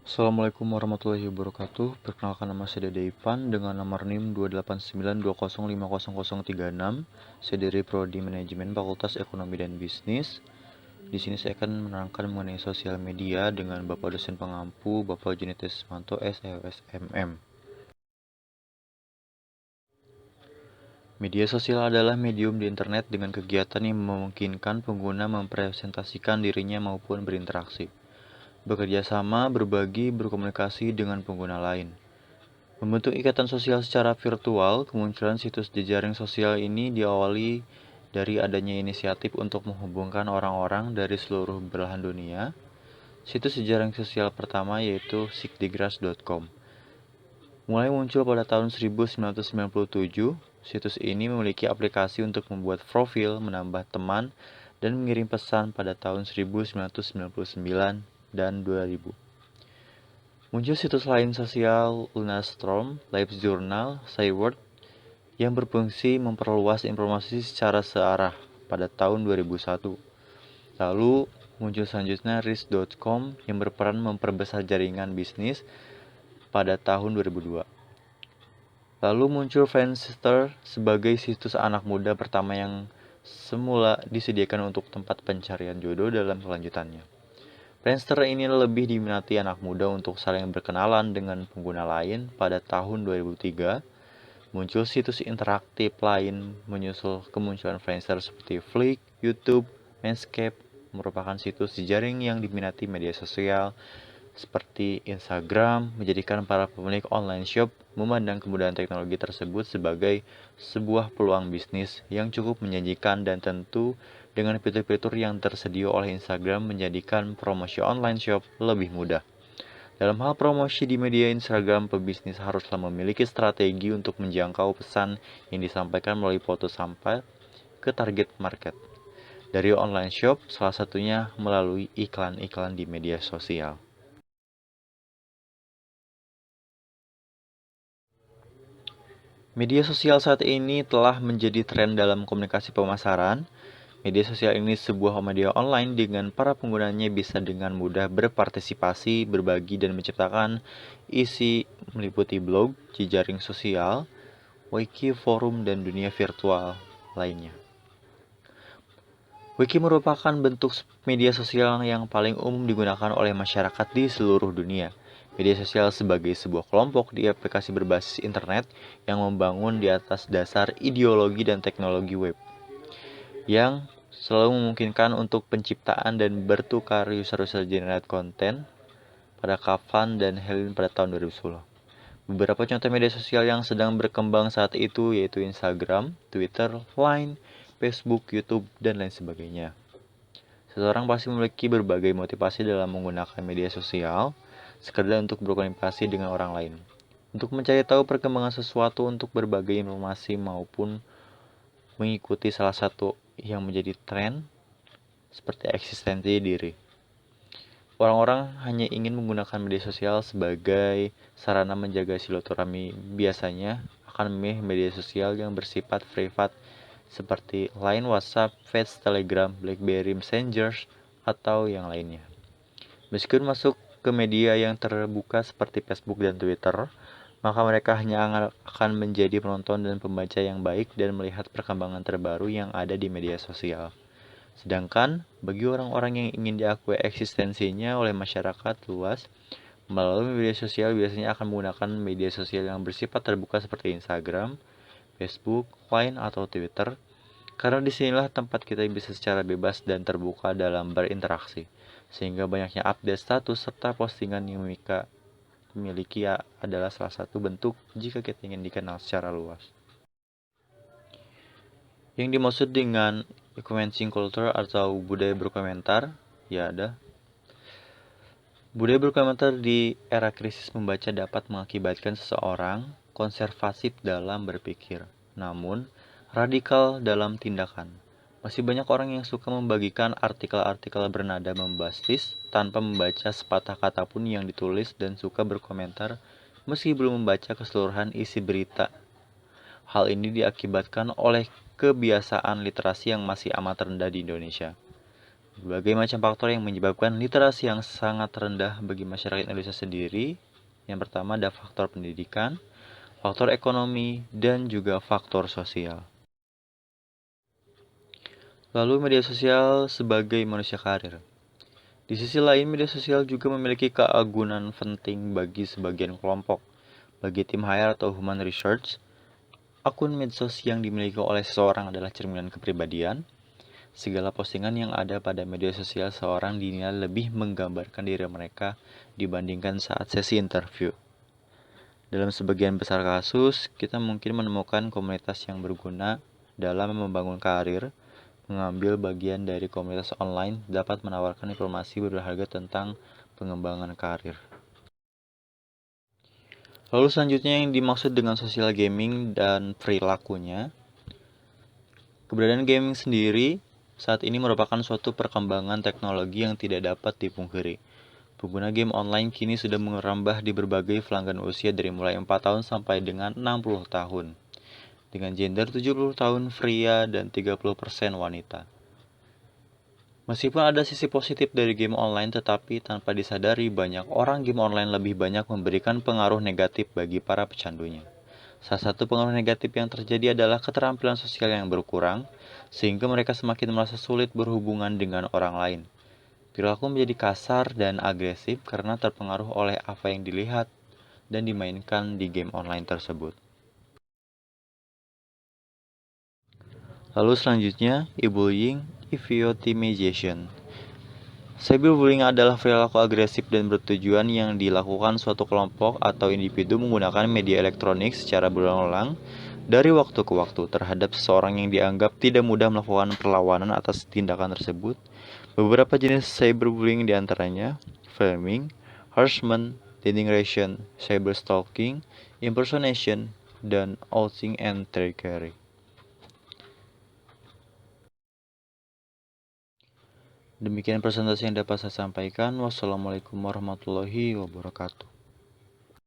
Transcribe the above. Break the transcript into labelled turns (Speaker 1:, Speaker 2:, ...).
Speaker 1: Assalamualaikum warahmatullahi wabarakatuh. Perkenalkan, nama saya Dede Ivan dengan nomor NIM 289205036. Saya dari Prodi Manajemen Fakultas Ekonomi dan Bisnis. Di sini saya akan menerangkan mengenai sosial media dengan Bapak dosen pengampu, Bapak Joni Tesmanto, SEOSMM. Media sosial adalah medium di internet dengan kegiatan yang memungkinkan pengguna mempresentasikan dirinya maupun berinteraksi, bekerja sama, berbagi, berkomunikasi dengan pengguna lain. Membentuk ikatan sosial secara virtual, kemunculan situs jejaring sosial ini diawali dari adanya inisiatif untuk menghubungkan orang-orang dari seluruh belahan dunia. Situs jejaring sosial pertama yaitu sikdigras.com. Mulai muncul pada tahun 1997, situs ini memiliki aplikasi untuk membuat profil, menambah teman, dan mengirim pesan pada tahun 1999 dan 2000. Muncul situs lain sosial Lunarstorm, LiveJournal, Cyworld yang berfungsi memperluas informasi secara searah pada tahun 2001. Lalu muncul selanjutnya Risk.com yang berperan memperbesar jaringan bisnis pada tahun 2002. Lalu muncul Friendster sebagai situs anak muda pertama yang semula disediakan untuk tempat pencarian jodoh dalam kelanjutannya. Friendster ini lebih diminati anak muda untuk saling berkenalan dengan pengguna lain. Pada tahun 2003, muncul situs interaktif lain menyusul kemunculan Friendster seperti Flickr, YouTube, Manscaped, merupakan situs jejaring yang diminati media sosial seperti Instagram, menjadikan para pemilik online shop memandang kemudahan teknologi tersebut sebagai sebuah peluang bisnis yang cukup menjanjikan, dan tentu dengan fitur-fitur yang tersedia oleh Instagram menjadikan promosi online shop lebih mudah. Dalam hal promosi di media Instagram, pebisnis haruslah memiliki strategi untuk menjangkau pesan yang disampaikan melalui foto sampai ke target market. Dari online shop, salah satunya melalui iklan-iklan di media sosial. Media sosial saat ini telah menjadi tren dalam komunikasi pemasaran. Media sosial ini sebuah media online dengan para penggunanya bisa dengan mudah berpartisipasi, berbagi, dan menciptakan isi meliputi blog, jejaring sosial, wiki, forum, dan dunia virtual lainnya. Wiki merupakan bentuk media sosial yang paling umum digunakan oleh masyarakat di seluruh dunia. Media sosial sebagai sebuah kelompok di aplikasi berbasis internet yang membangun di atas dasar ideologi dan teknologi web, yang selalu memungkinkan untuk penciptaan dan bertukar user-user generate konten pada Kavan dan Helin pada tahun 2010. Beberapa contoh media sosial yang sedang berkembang saat itu yaitu Instagram, Twitter, Line, Facebook, YouTube, dan lain sebagainya. Seseorang pasti memiliki berbagai motivasi dalam menggunakan media sosial, sekedar untuk berkomunikasi dengan orang lain, untuk mencari tahu perkembangan sesuatu, untuk berbagai informasi, maupun mengikuti salah satu yang menjadi tren seperti eksistensi diri. Orang-orang hanya ingin menggunakan media sosial sebagai sarana menjaga silaturahmi. Biasanya akan memilih media sosial yang bersifat privat seperti Line, WhatsApp, Face, Telegram, BlackBerry Messenger, atau yang lainnya. Meskipun masuk ke media yang terbuka seperti Facebook dan Twitter, maka mereka hanya akan menjadi penonton dan pembaca yang baik dan melihat perkembangan terbaru yang ada di media sosial. Sedangkan bagi orang-orang yang ingin diakui eksistensinya oleh masyarakat luas melalui media sosial, biasanya akan menggunakan media sosial yang bersifat terbuka seperti Instagram, Facebook, Line, atau Twitter, karena disinilah tempat kita bisa secara bebas dan terbuka dalam berinteraksi, sehingga banyaknya update status serta postingan yang memiliki adalah salah satu bentuk jika kita ingin dikenal secara luas. Yang dimaksud dengan commenting culture atau budaya berkomentar, ya ada. Budaya berkomentar di era krisis membaca dapat mengakibatkan seseorang konservatif dalam berpikir, namun radikal dalam tindakan. Masih banyak orang yang suka membagikan artikel-artikel bernada membastis tanpa membaca sepatah kata pun yang ditulis, dan suka berkomentar meski belum membaca keseluruhan isi berita. Hal ini diakibatkan oleh kebiasaan literasi yang masih amat rendah di Indonesia. Berbagai macam faktor yang menyebabkan literasi yang sangat rendah bagi masyarakat Indonesia sendiri. Yang pertama ada faktor pendidikan, faktor ekonomi, dan juga faktor sosial. Lalu media sosial sebagai manusia karir. Di sisi lain, media sosial juga memiliki keagungan penting bagi sebagian kelompok. Bagi tim HR atau human research, akun medsos yang dimiliki oleh seseorang adalah cerminan kepribadian. Segala postingan yang ada pada media sosial seorang dinilai lebih menggambarkan diri mereka dibandingkan saat sesi interview. Dalam sebagian besar kasus, kita mungkin menemukan komunitas yang berguna dalam membangun karir. Mengambil bagian dari komunitas online dapat menawarkan informasi berharga tentang pengembangan karir. Lalu selanjutnya yang dimaksud dengan social gaming dan perilakunya. Keberadaan gaming sendiri saat ini merupakan suatu perkembangan teknologi yang tidak dapat dipungkiri. Pengguna game online kini sudah merambah di berbagai pelanggan usia dari mulai 4 tahun sampai dengan 60 tahun. Dengan gender 70 tahun pria dan 30% wanita. Meskipun ada sisi positif dari game online, tetapi tanpa disadari banyak orang game online lebih banyak memberikan pengaruh negatif bagi para pecandunya. Salah satu pengaruh negatif yang terjadi adalah keterampilan sosial yang berkurang, sehingga mereka semakin merasa sulit berhubungan dengan orang lain. Perilaku menjadi kasar dan agresif karena terpengaruh oleh apa yang dilihat dan dimainkan di game online tersebut. Lalu selanjutnya, e-bullying, e-victimization. Cyberbullying adalah perilaku agresif dan bertujuan yang dilakukan suatu kelompok atau individu menggunakan media elektronik secara berulang-ulang dari waktu ke waktu terhadap seseorang yang dianggap tidak mudah melakukan perlawanan atas tindakan tersebut. Beberapa jenis cyberbullying diantaranya framing, harassment, denigration, cyberstalking, impersonation, dan outing and trickery. Demikian presentasi yang dapat saya sampaikan. Wassalamualaikum warahmatullahi wabarakatuh.